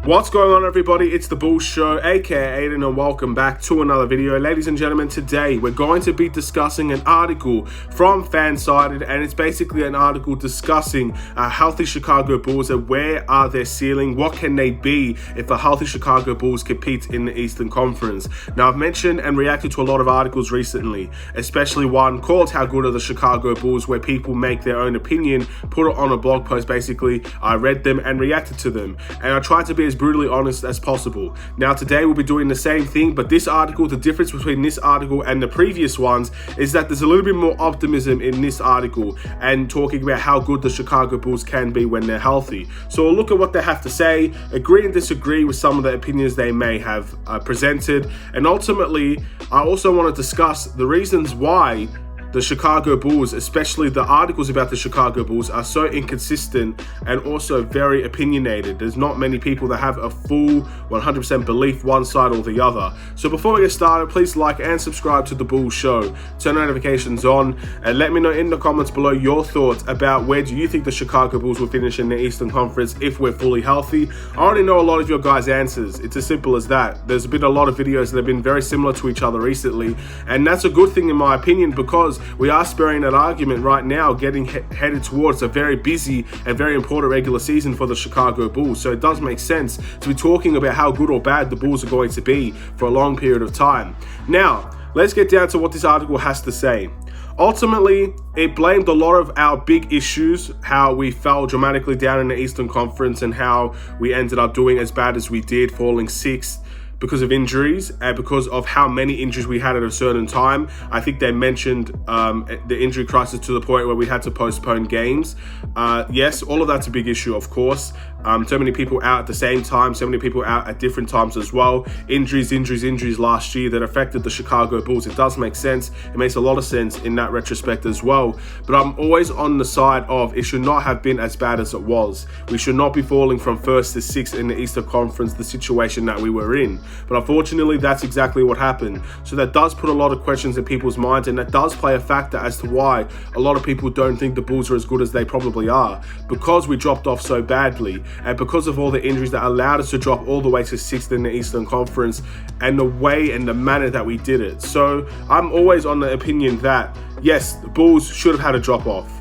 What's going on, everybody? It's the Bulls Show, aka Aidan, and welcome back to another video. Ladies and gentlemen, today we're going to be discussing an article from Fansided, and it's basically an article discussing healthy Chicago Bulls and where are their ceiling, what can they be if a healthy Chicago Bulls competes in the Eastern Conference. Now, I've mentioned and reacted to a lot of articles recently, especially one called How Good Are the Chicago Bulls, where people make their own opinion, put it on a blog post. Basically, I read them and reacted to them, and I tried to be as brutally honest as possible. Now, today we'll be doing the same thing, but this article, the difference between this article and the previous ones is that there's a little bit more optimism in this article and talking about how good the Chicago Bulls can be when they're healthy. So we'll look at what they have to say, agree and disagree with some of the opinions they may have presented, and ultimately I also want to discuss the reasons why the Chicago Bulls, especially the articles about the Chicago Bulls, are so inconsistent and also very opinionated. There's not many people that have a full 100% belief one side or the other. So before we get started, please like and subscribe to the Bulls Show. Turn notifications on and let me know in the comments below your thoughts about where do you think the Chicago Bulls will finish in the Eastern Conference if we're fully healthy. I already know a lot of your guys' answers. It's as simple as that. There's been a lot of videos that have been very similar to each other recently, and that's a good thing in my opinion, because we are sparing that argument right now, getting headed towards a very busy and very important regular season for the Chicago Bulls. So it does make sense to be talking about how good or bad the Bulls are going to be for a long period of time. Now, let's get down to what this article has to say. Ultimately, it blamed a lot of our big issues, how we fell dramatically down in the Eastern Conference and how we ended up doing as bad as we did, falling sixth, because of injuries and because of how many injuries we had at a certain time. I think they mentioned the injury crisis to the point where we had to postpone games. Yes, all of that's a big issue, of course. So many people out at the same time, so many people out at different times as well. Injuries last year that affected the Chicago Bulls. It does make sense. It makes a lot of sense in that retrospect as well. But I'm always on the side of it should not have been as bad as it was. We should not be falling from first to sixth in the Eastern Conference, the situation that we were in. But unfortunately, that's exactly what happened. So that does put a lot of questions in people's minds, and that does play a factor as to why a lot of people don't think the Bulls are as good as they probably are, because we dropped off so badly and because of all the injuries that allowed us to drop all the way to sixth in the Eastern Conference and the way and the manner that we did it. So I'm always on the opinion that, yes, the Bulls should have had a drop off.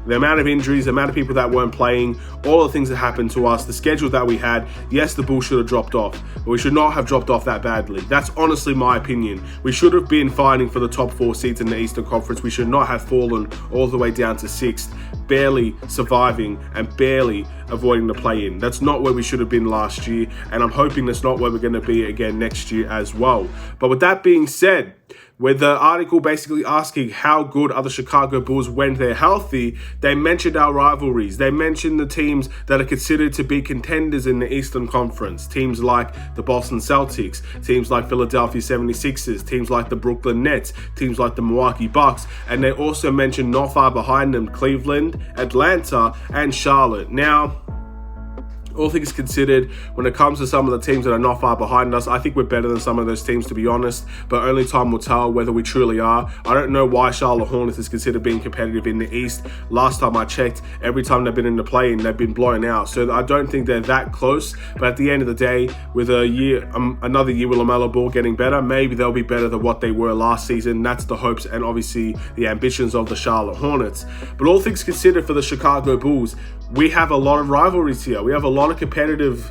The amount of injuries, the amount of people that weren't playing, all the things that happened to us, the schedule that we had, yes, the Bulls should have dropped off, but we should not have dropped off that badly. That's honestly my opinion. We should have been fighting for the top 4 seeds in the Eastern Conference. We should not have fallen all the way down to sixth, barely surviving and barely avoiding the play-in. That's not where we should have been last year, and I'm hoping that's not where we're going to be again next year as well. But with that being said, with the article basically asking how good are the Chicago Bulls when they're healthy, they mentioned our rivalries. They mentioned the teams that are considered to be contenders in the Eastern Conference. Teams like the Boston Celtics, teams like Philadelphia 76ers, teams like the Brooklyn Nets, teams like the Milwaukee Bucks. And they also mentioned not far behind them, Cleveland, Atlanta, and Charlotte. Now, all things considered, when it comes to some of the teams that are not far behind us, I think we're better than some of those teams, to be honest, but only time will tell whether we truly are. I don't know why Charlotte Hornets is considered being competitive in the East. Last time I checked, every time they've been in the play-in, they've been blown out. So I don't think they're that close, but at the end of the day, with a year, another year with LaMelo Ball getting better, maybe they'll be better than what they were last season. That's the hopes and obviously the ambitions of the Charlotte Hornets. But all things considered, for the Chicago Bulls, we have a lot of rivalries here. We have a lot of competitive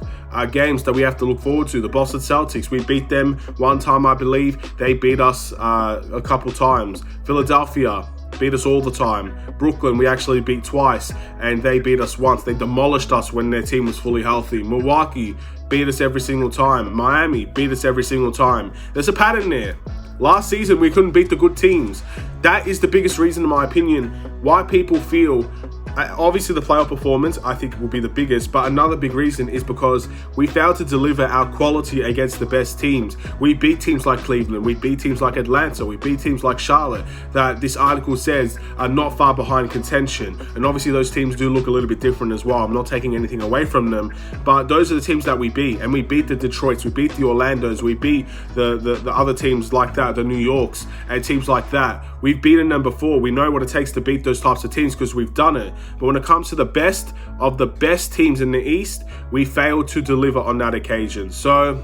games that we have to look forward to. The Boston Celtics, we beat them one time, I believe. They beat us a couple times. Philadelphia beat us all the time. Brooklyn, we actually beat twice, and they beat us once. They demolished us when their team was fully healthy. Milwaukee beat us every single time. Miami beat us every single time. There's a pattern there. Last season, we couldn't beat the good teams. That is the biggest reason, in my opinion, why people feel Obviously, the playoff performance, I think, will be the biggest, but another big reason is because we failed to deliver our quality against the best teams. We beat teams like Cleveland, we beat teams like Atlanta, we beat teams like Charlotte, that this article says are not far behind contention. And obviously, those teams do look a little bit different as well. I'm not taking anything away from them, but those are the teams that we beat. And we beat the Detroits, we beat the Orlandos, we beat the other teams like that, the New Yorks, and teams like that. We've beaten them before. We know what it takes to beat those types of teams because we've done it. But when it comes to the best of the best teams in the East, we failed to deliver on that occasion. So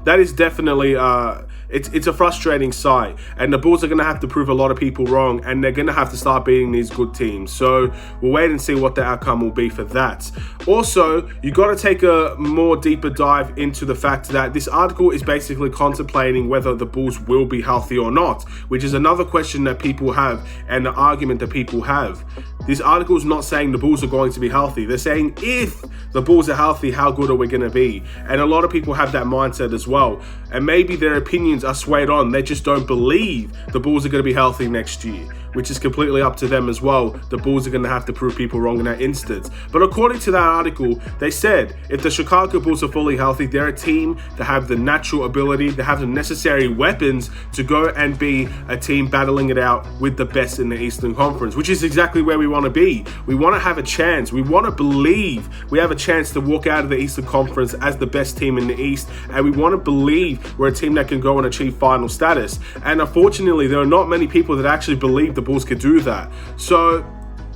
that is definitely it's a frustrating sight, and the Bulls are going to have to prove a lot of people wrong, and they're going to have to start beating these good teams. So we'll wait and see what the outcome will be for that. Also, you got to take a more deeper dive into the fact that this article is basically contemplating whether the Bulls will be healthy or not, which is another question that people have and the argument that people have. This article is not saying the Bulls are going to be healthy. They're saying if the Bulls are healthy, how good are we going to be? And a lot of people have that mindset as well. And maybe their opinions are swayed on. They just don't believe the Bulls are going to be healthy next year, which is completely up to them as well. The Bulls are going to have to prove people wrong in that instance. But according to that article, they said if the Chicago Bulls are fully healthy, they're a team that have the natural ability, they have the necessary weapons to go and be a team battling it out with the best in the Eastern Conference, which is exactly where we want to be. We want to have a chance. We want to believe we have a chance to walk out of the Eastern Conference as the best team in the East, and we want to believe we're a team that can go and achieve final status. And unfortunately, there are not many people that actually believe the Bulls could do that. So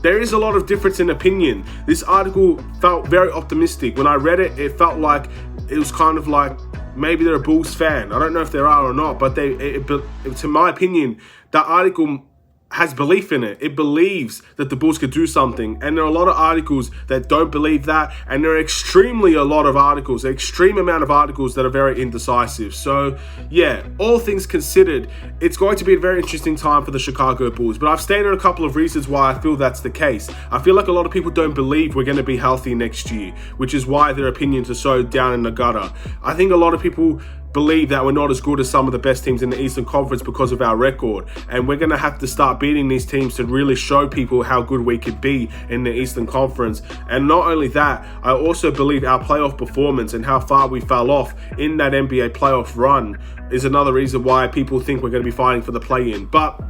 there is a lot of difference in opinion. This article felt very optimistic. When I read it, it felt like it was kind of like maybe they're a Bulls fan. I don't know if they are or not, but to my opinion, that article has belief in it. It believes that the Bulls could do something. And there are a lot of articles that don't believe that. And there are extreme amount of articles that are very indecisive. So yeah, all things considered, it's going to be a very interesting time for the Chicago Bulls. But I've stated a couple of reasons why I feel that's the case. I feel like a lot of people don't believe we're going to be healthy next year, which is why their opinions are so down in the gutter. I think a lot of people believe that we're not as good as some of the best teams in the Eastern Conference because of our record, and we're going to have to start beating these teams to really show people how good we could be in the Eastern Conference. And not only that, I also believe our playoff performance and how far we fell off in that NBA playoff run is another reason why people think we're going to be fighting for the play-in. But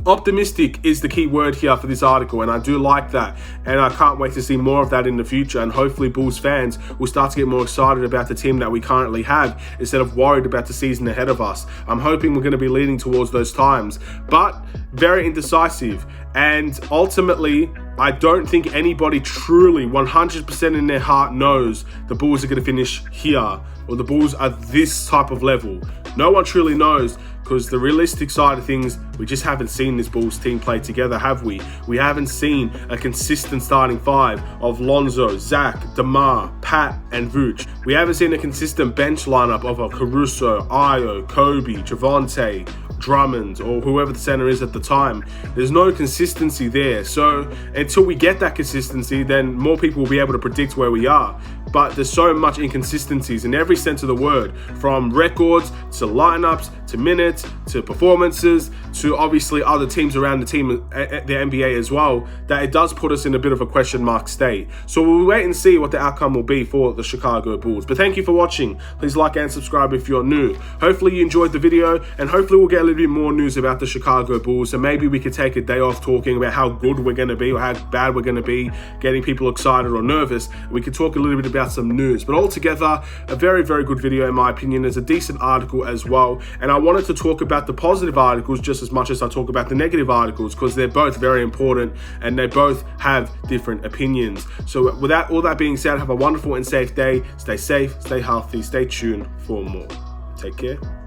optimistic is the key word here for this article, and I do like that, and I can't wait to see more of that in the future. And hopefully Bulls fans will start to get more excited about the team that we currently have instead of worried about the season ahead of us. I'm hoping we're going to be leading towards those times, but very indecisive. And ultimately, I don't think anybody truly 100% in their heart knows the Bulls are going to finish here, or the Bulls are this type of level. No one truly knows, because the realistic side of things, we just haven't seen this Bulls team play together, have we? We haven't seen a consistent starting five of Lonzo, Zach, DeMar, Pat, and Vooch. We haven't seen a consistent bench lineup of a Caruso, Ayo, Kobe, Javonte, Drummond, or whoever the center is at the time. There's no consistency there. So until we get that consistency, then more people will be able to predict where we are. But there's so much inconsistencies in every sense of the word, from records to lineups to minutes to performances to obviously other teams around the NBA as well, that it does put us in a bit of a question mark state. So we'll wait and see what the outcome will be for the Chicago Bulls. But thank you for watching. Please like and subscribe if you're new. Hopefully you enjoyed the video, and hopefully we'll get a little bit more news about the Chicago Bulls. So maybe we could take a day off talking about how good we're going to be or how bad we're going to be, getting people excited or nervous. We could talk a little bit about some news. But altogether, a very, very good video in my opinion. There's a decent article as well. And I wanted to talk about the positive articles just as much as I talk about the negative articles, because they're both very important and they both have different opinions. So with that, all that being said, have a wonderful and safe day. Stay safe, stay healthy, stay tuned for more. Take care.